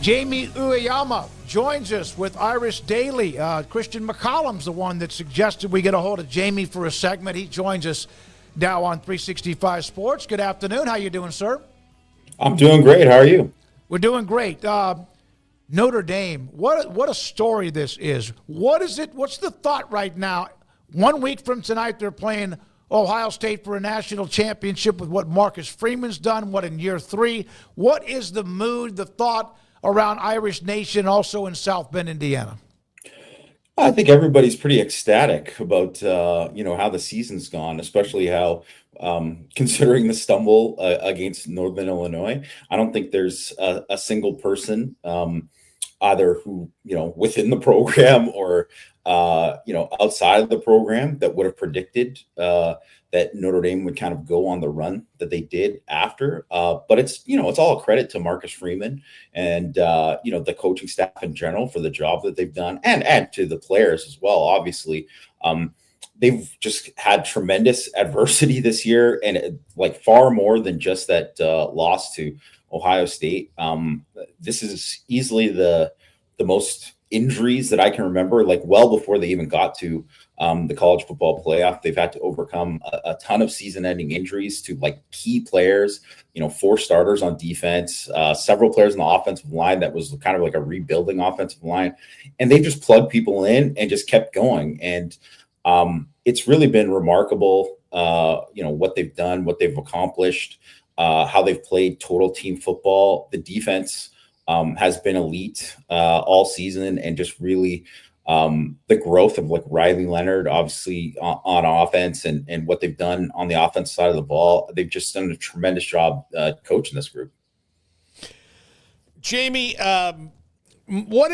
Jamie Uyeyama joins us with Irish Daily. Christian McCollum's the one that suggested we get a hold of Jamie for a segment. He joins us now on 365 Sports. Good afternoon. How you doing, sir? I'm doing great. How are you? We're doing great. Notre Dame, what a story this is. What is it? What's the thought right now? 1 week from tonight, they're playing Ohio State for a national championship with what Marcus Freeman's done, what in year 3. What is the mood, the thought around Irish Nation, also in South Bend, Indiana? I think everybody's pretty ecstatic about how the season's gone, especially how considering the stumble against Northern Illinois. I don't think there's a single person either who within the program or outside of the program that would have predicted that Notre Dame would kind of go on the run that they did after. But it's all a credit to Marcus Freeman and the coaching staff in general for the job that they've done, and to the players as well. Obviously, they've just had tremendous adversity this year, and far more than just that loss to Ohio State. This is easily the most injuries that I can remember, well before they even got to the college football playoff. They've had to overcome a ton of season-ending injuries to key players, 4 starters on defense, several players on the offensive line that was kind of like a rebuilding offensive line, and they just plugged people in and just kept going. And it's really been remarkable, what they've done, what they've accomplished, how they've played total team football. The defense has been elite all season, and just really the growth of Riley Leonard, obviously on offense, and what they've done on the offense side of the ball. They've just done a tremendous job coaching this group. Jamie, what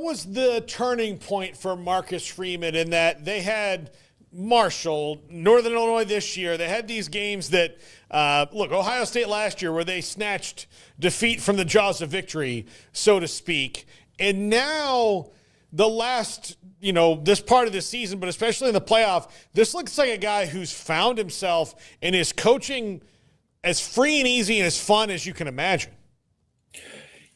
was the turning point for Marcus Freeman in that they had Marshall, Northern Illinois this year? They had these games that, Ohio State last year where they snatched defeat from the jaws of victory, so to speak. And now the last, this part of the season, but especially in the playoff, this looks like a guy who's found himself and is coaching as free and easy and as fun as you can imagine.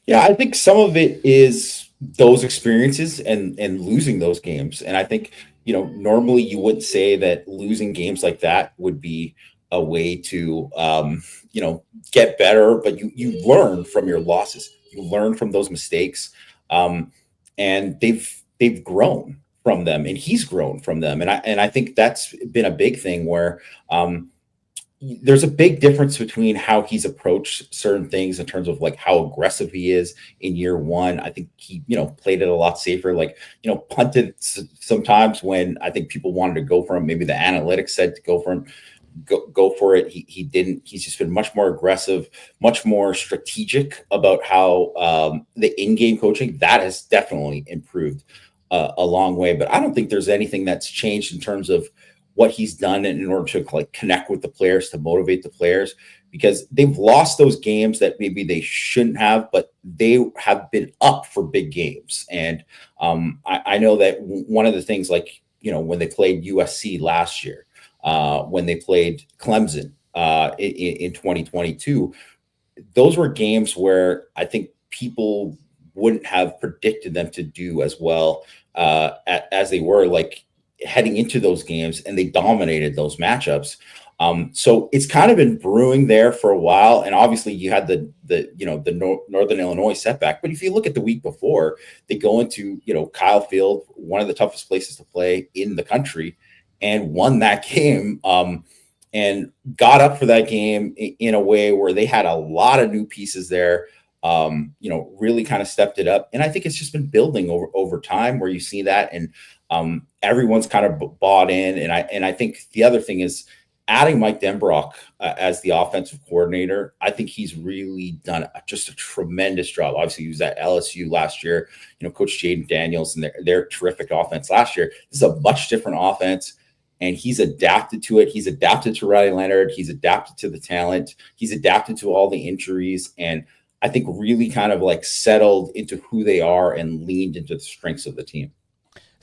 Yeah, I think some of it is those experiences and losing those games. And I think, normally you wouldn't say that losing games like that would be a way to, get better, but you learn from your losses. You learn from those mistakes. And they've grown from them, and he's grown from them. And I think that's been a big thing where, there's a big difference between how he's approached certain things in terms of how aggressive he is in year 1. I think he, played it a lot safer, punted sometimes when I think people wanted to go for him. Maybe the analytics said to go for him, go for it. He didn't. He's just been much more aggressive, much more strategic about how the in-game coaching that has definitely improved a long way. But I don't think there's anything that's changed in terms of what he's done in order to connect with the players, to motivate the players, because they've lost those games that maybe they shouldn't have, but they have been up for big games. And I know that one of the things, when they played USC last year, when they played Clemson in 2022, those were games where I think people wouldn't have predicted them to do as well as they were heading into those games, and they dominated those matchups. So it's kind of been brewing there for a while. And obviously you had the Northern Illinois setback. But if you look at the week before, they go into, Kyle Field, one of the toughest places to play in the country, and won that game, and got up for that game in a way where they had a lot of new pieces there, really kind of stepped it up. And I think it's just been building over time where you see that, and everyone's kind of bought in. And I think the other thing is adding Mike Denbrock as the offensive coordinator. I think he's really done just a tremendous job. Obviously, he was at LSU last year, Coach Jaden Daniels and their terrific offense last year. This is a much different offense, and he's adapted to it. He's adapted to Riley Leonard. He's adapted to the talent. He's adapted to all the injuries. And I think really kind of settled into who they are and leaned into the strengths of the team.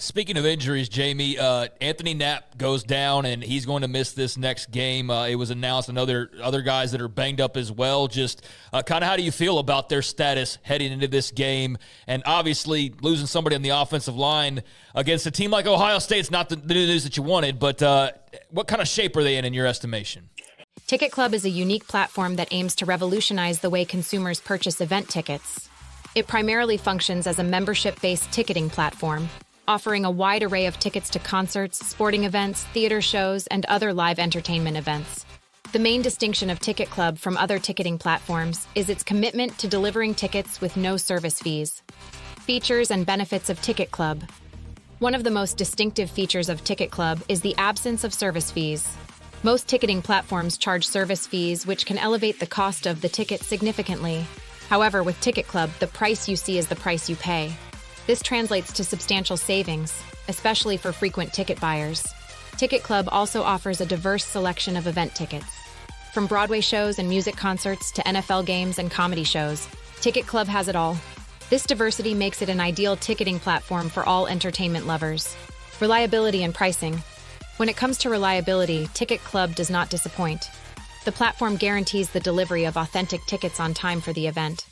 Speaking of injuries, Jamie, Anthony Knapp goes down, and he's going to miss this next game. It was announced, and other guys that are banged up as well. Just kind of how do you feel about their status heading into this game? And obviously, losing somebody on the offensive line against a team like Ohio State's not the news that you wanted, but what kind of shape are they in your estimation? TicketClub is a unique platform that aims to revolutionize the way consumers purchase event tickets. It primarily functions as a membership-based ticketing platform, offering a wide array of tickets to concerts, sporting events, theater shows, and other live entertainment events. The main distinction of TicketClub from other ticketing platforms is its commitment to delivering tickets with no service fees. Features and benefits of TicketClub. One of the most distinctive features of TicketClub is the absence of service fees. Most ticketing platforms charge service fees, which can elevate the cost of the ticket significantly. However, with TicketClub, the price you see is the price you pay. This translates to substantial savings, especially for frequent ticket buyers. TicketClub also offers a diverse selection of event tickets. From Broadway shows and music concerts to NFL games and comedy shows, TicketClub has it all. This diversity makes it an ideal ticketing platform for all entertainment lovers. Reliability and pricing. When it comes to reliability, TicketClub does not disappoint. The platform guarantees the delivery of authentic tickets on time for the event.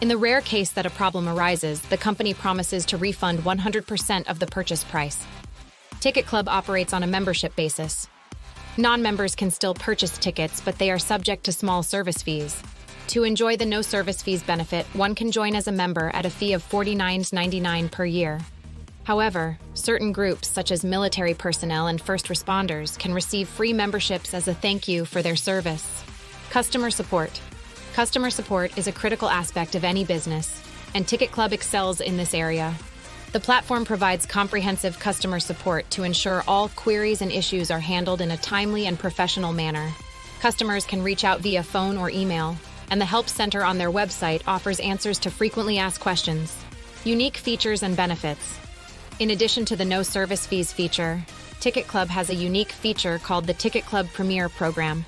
In the rare case that a problem arises, the company promises to refund 100% of the purchase price. TicketClub operates on a membership basis. Non-members can still purchase tickets, but they are subject to small service fees. To enjoy the no service fees benefit, one can join as a member at a fee of $49.99 per year. However, certain groups, such as military personnel and first responders, can receive free memberships as a thank you for their service. Customer support. Customer support is a critical aspect of any business, and TicketClub excels in this area. The platform provides comprehensive customer support to ensure all queries and issues are handled in a timely and professional manner. Customers can reach out via phone or email, and the Help Center on their website offers answers to frequently asked questions. Unique features and benefits. In addition to the no service fees feature, TicketClub has a unique feature called the TicketClub Premier program.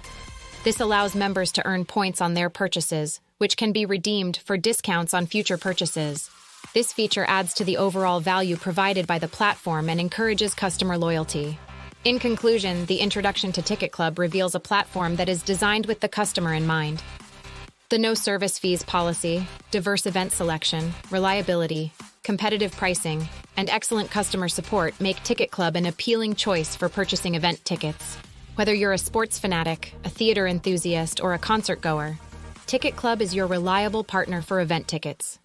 This allows members to earn points on their purchases, which can be redeemed for discounts on future purchases. This feature adds to the overall value provided by the platform and encourages customer loyalty. In conclusion, the introduction to TicketClub reveals a platform that is designed with the customer in mind. The no service fees policy, diverse event selection, reliability, competitive pricing, and excellent customer support make TicketClub an appealing choice for purchasing event tickets. Whether you're a sports fanatic, a theater enthusiast, or a concert goer, TicketClub is your reliable partner for event tickets.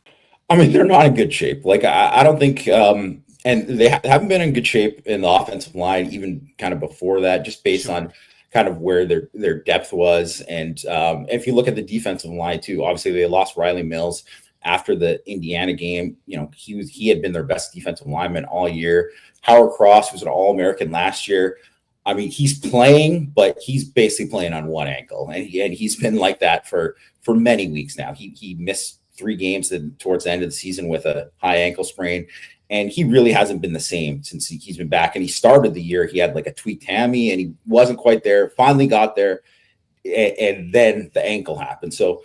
I mean, they're not in good shape. Like, I don't think, and they haven't been in good shape in the offensive line, even kind of before that, just based on kind of where their depth was. And if you look at the defensive line too, obviously they lost Riley Mills after the Indiana game. You know, he had been their best defensive lineman all year. Howard Cross was an All-American last year. I mean, he's playing, but he's basically playing on one ankle, and he's been like that for many weeks now. He missed 3 games towards the end of the season with a high ankle sprain, and he really hasn't been the same since he's been back. And he started the year, he had like a tweaked hammy, and he wasn't quite there. Finally got there, and then the ankle happened. So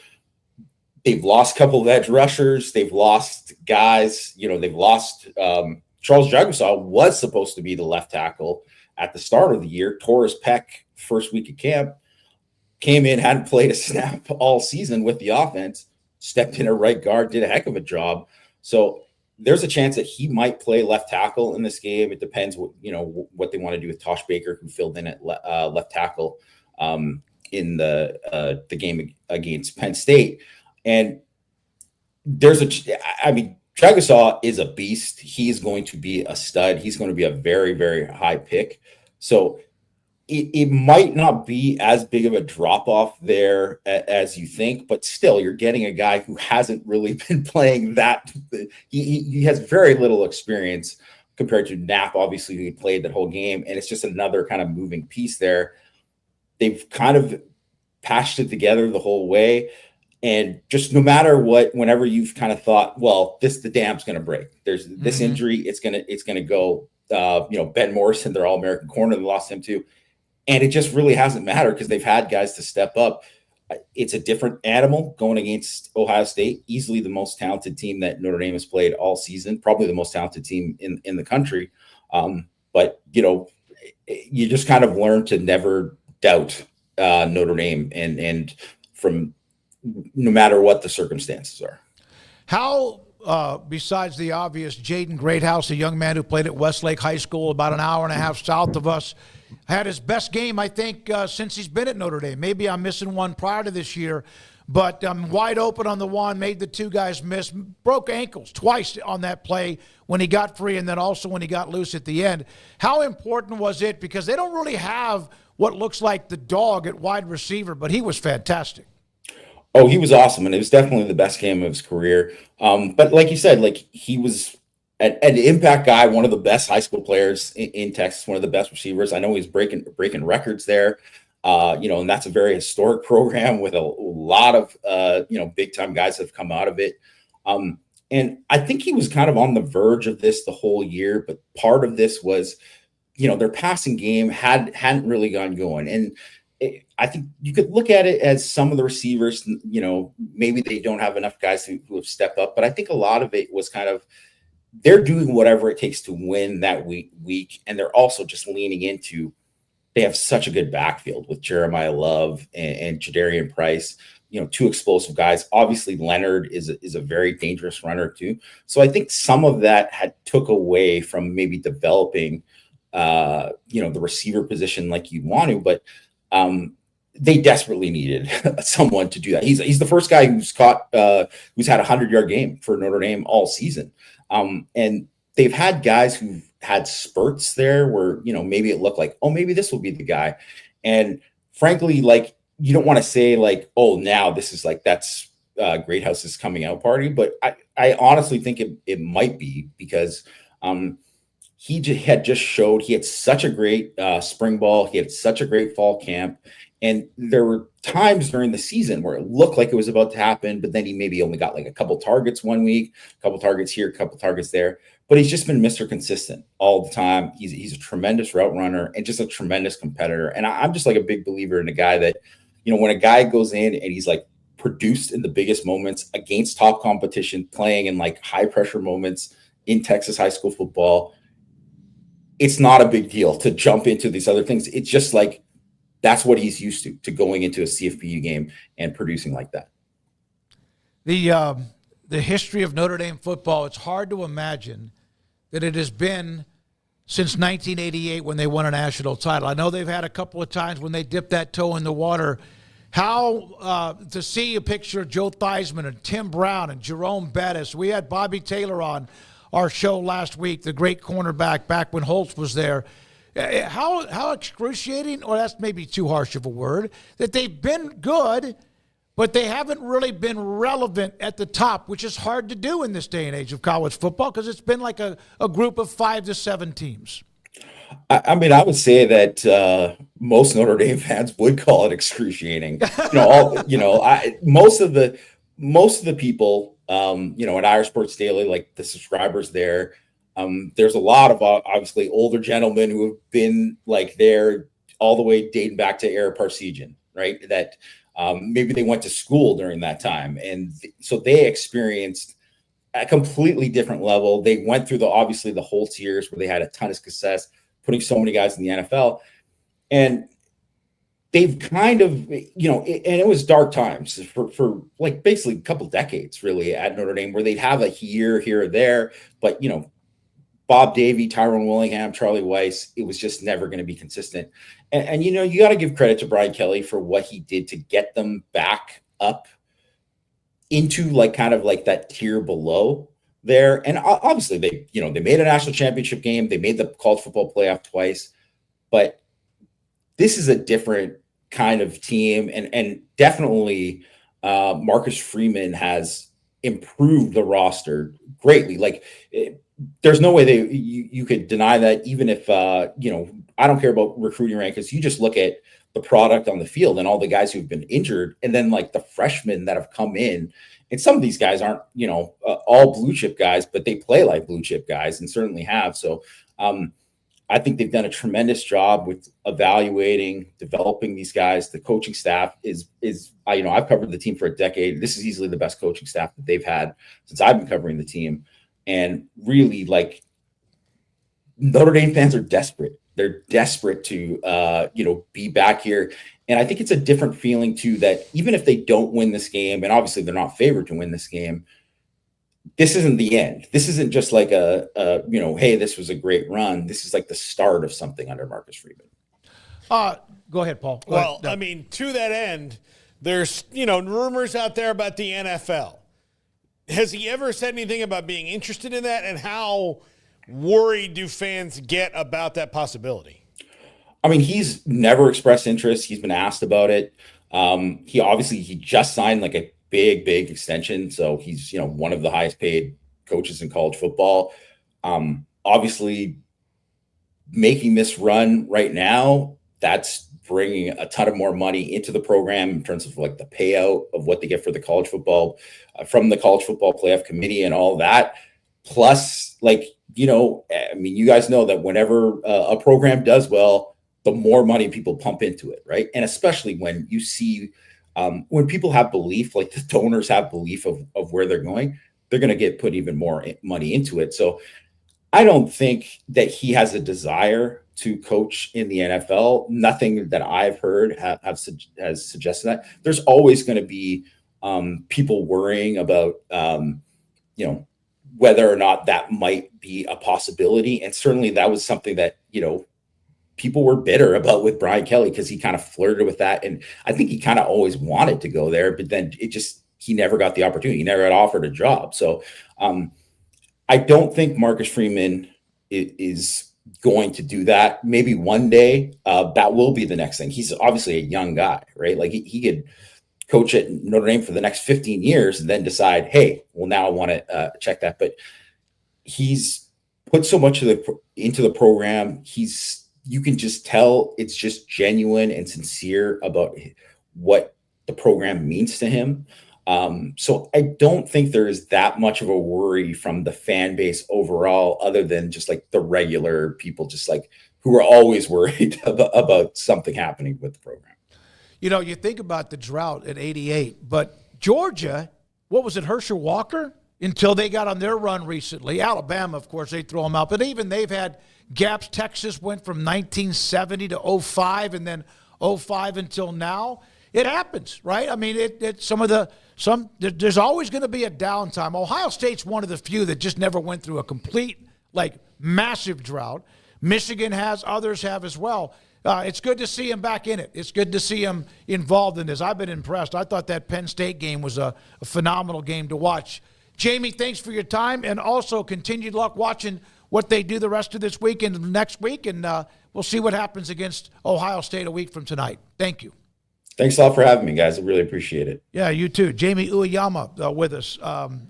they've lost a couple of edge rushers. They've lost guys. You know, they've lost Charles Jagusaw was supposed to be the left tackle at the start of the year, tore his pec first week of camp, came in, hadn't played a snap all season with the offense, stepped in a right guard, did a heck of a job. So there's a chance that he might play left tackle in this game. It depends what they want to do with Tosh Baker, who filled in at left tackle in the game against Penn State. And Jagusaw is a beast. He's going to be a stud. He's going to be a very, very high pick. So it might not be as big of a drop-off there as you think, but still, you're getting a guy who hasn't really been playing that. He has very little experience compared to Knapp, obviously, who he played that whole game, and it's just another kind of moving piece there. They've kind of patched it together the whole way. And just no matter what, whenever you've kind of thought, well, the dam's going to break. There's this injury. It's going to go. Ben Morrison, their All-American corner, they lost him to, and it just really hasn't mattered because they've had guys to step up. it's a different animal going against Ohio State, easily the most talented team that Notre Dame has played all season, probably the most talented team in the country. But, you just kind of learn to never doubt Notre Dame and from no matter what the circumstances are. How, besides the obvious, Jaden Greathouse, a young man who played at Westlake High School about an hour and a half south of us, had his best game, I think, since he's been at Notre Dame. Maybe I'm missing one prior to this year, but wide open on the one, made the two guys miss, broke ankles twice on that play when he got free and then also when he got loose at the end. How important was it? Because they don't really have what looks like the dog at wide receiver, but he was fantastic. Oh, he was awesome, and it was definitely the best game of his career. But like you said, like he was an impact guy, one of the best high school players in Texas, one of the best receivers. I know he's breaking records there, and that's a very historic program with a lot of big time guys that have come out of it. And I think he was kind of on the verge of this the whole year, but part of this was, their passing game hadn't really gone going. And I think you could look at it as some of the receivers, maybe they don't have enough guys who have stepped up, but I think a lot of it was kind of, they're doing whatever it takes to win that week. And they're also just leaning into, they have such a good backfield with Jeremiah Love and Jadarian Price, two explosive guys. Obviously Leonard is a very dangerous runner too. So I think some of that had took away from maybe developing, the receiver position like you want to, but they desperately needed someone to do that. He's the first guy who's had a 100-yard game for Notre Dame all season. And they've had guys who've had spurts there where, maybe it looked like, oh, maybe this will be the guy. And frankly, like, you don't want to say like, oh, now this is like, that's Greathouse's coming out party. But I honestly think it might be because he had just showed he had such a great spring ball. He had such a great fall camp. And there were times during the season where it looked like it was about to happen, but then he maybe only got like a couple targets one week, a couple targets here, a couple targets there. But he's just been Mr. Consistent all the time. He's a tremendous route runner and just a tremendous competitor. And I'm just like a big believer in a guy that, when a guy goes in and he's like produced in the biggest moments against top competition, playing in like high pressure moments in Texas high school football, it's not a big deal to jump into these other things. It's just like, that's what he's used to going into a CFPU game and producing like that. The history of Notre Dame football, it's hard to imagine that it has been since 1988 when they won a national title. I know they've had a couple of times when they dipped that toe in the water. How to see a picture of Joe Theismann and Tim Brown and Jerome Bettis. We had Bobby Taylor on our show last week, the great cornerback back when Holtz was there. How excruciating, or that's maybe too harsh of a word, that they've been good, but they haven't really been relevant at the top, which is hard to do in this day and age of college football because it's been like a group of 5 to 7 teams. I mean, I would say that most Notre Dame fans would call it excruciating. Most of the people, at Irish Sports Daily, like the subscribers there. There's a lot of obviously older gentlemen who have been like there all the way dating back to Ara Parsegian, right? That maybe they went to school during that time. And so they experienced a completely different level. They went through obviously the Holtz years where they had a ton of success, putting so many guys in the NFL. And they've kind of, and it was dark times for like basically a couple decades really at Notre Dame where they'd have a year here or there, but, Bob Davie, Tyrone Willingham, Charlie Weiss, it was just never going to be consistent. And you got to give credit to Brian Kelly for what he did to get them back up into like kind of like that tier below there. And obviously they made a national championship game. They made the college football playoff twice, but this is a different kind of team. And definitely Marcus Freeman has improved the roster greatly. Like there's no way you could deny that, even if I don't care about recruiting rankings. You just look at the product on the field and all the guys who've been injured, and then like the freshmen that have come in. And some of these guys aren't all blue chip guys, but they play like blue chip guys and certainly have. So I think they've done a tremendous job with evaluating, developing these guys. The coaching staff is I've covered the team for a decade. This is easily the best coaching staff that they've had since I've been covering the team. And really, like, Notre Dame fans are desperate. They're desperate to, be back here. And I think it's a different feeling too, that even if they don't win this game, and obviously they're not favored to win this game, this isn't the end. This isn't just like hey, this was a great run. This is like the start of something under Marcus Freeman. Go ahead, Paul. Well, I mean, to that end, there's, rumors out there about the NFL. Has he ever said anything about being interested in that, and how worried do fans get about that possibility? I mean, he's never expressed interest. He's been asked about it. He just signed like a big extension. So he's, one of the highest paid coaches in college football. Obviously making this run right now, that's bringing a ton of more money into the program in terms of like the payout of what they get for the college football, from the college football playoff committee and all that. Plus, you guys know that whenever a program does well, the more money people pump into it, right? And especially when you see, when people have belief, like the donors have belief of where they're going, they're going to put even more money into it. So I don't think that he has a desire to coach in the NFL. Nothing that I've heard has suggested that. There's always going to be people worrying about, whether or not that might be a possibility. And certainly that was something that, people were bitter about with Brian Kelly, because he kind of flirted with that. And I think he kind of always wanted to go there, but then he never got the opportunity. He never got offered a job. So I don't think Marcus Freeman is going to do that. Maybe one day that will be the next thing. He's obviously a young guy, right? Like he could coach at Notre Dame for the next 15 years and then decide, hey, well, now I want to check that. But he's put so much into the program. You can just tell it's just genuine and sincere about what the program means to him. So I don't think there is that much of a worry from the fan base overall, other than just like the regular people, just like who are always worried about something happening with the program. You think about the drought at 88, but Georgia, what was it, Herschel Walker? Until they got on their run recently. Alabama, of course, they throw them out. But even they've had gaps. Texas went from 1970 to 05, and then 05 until now. It happens, right? I mean, there's always going to be a downtime. Ohio State's one of the few that just never went through a complete, massive drought. Michigan has, others have as well. It's good to see him back in it. It's good to see him involved in this. I've been impressed. I thought that Penn State game was a phenomenal game to watch. Jamie, thanks for your time, and also continued luck watching what they do the rest of this week and next week, and we'll see what happens against Ohio State a week from tonight. Thank you. Thanks a lot for having me, guys. I really appreciate it. Yeah, you too. Jamie Uyeyama with us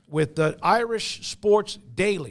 with the Irish Sports Daily.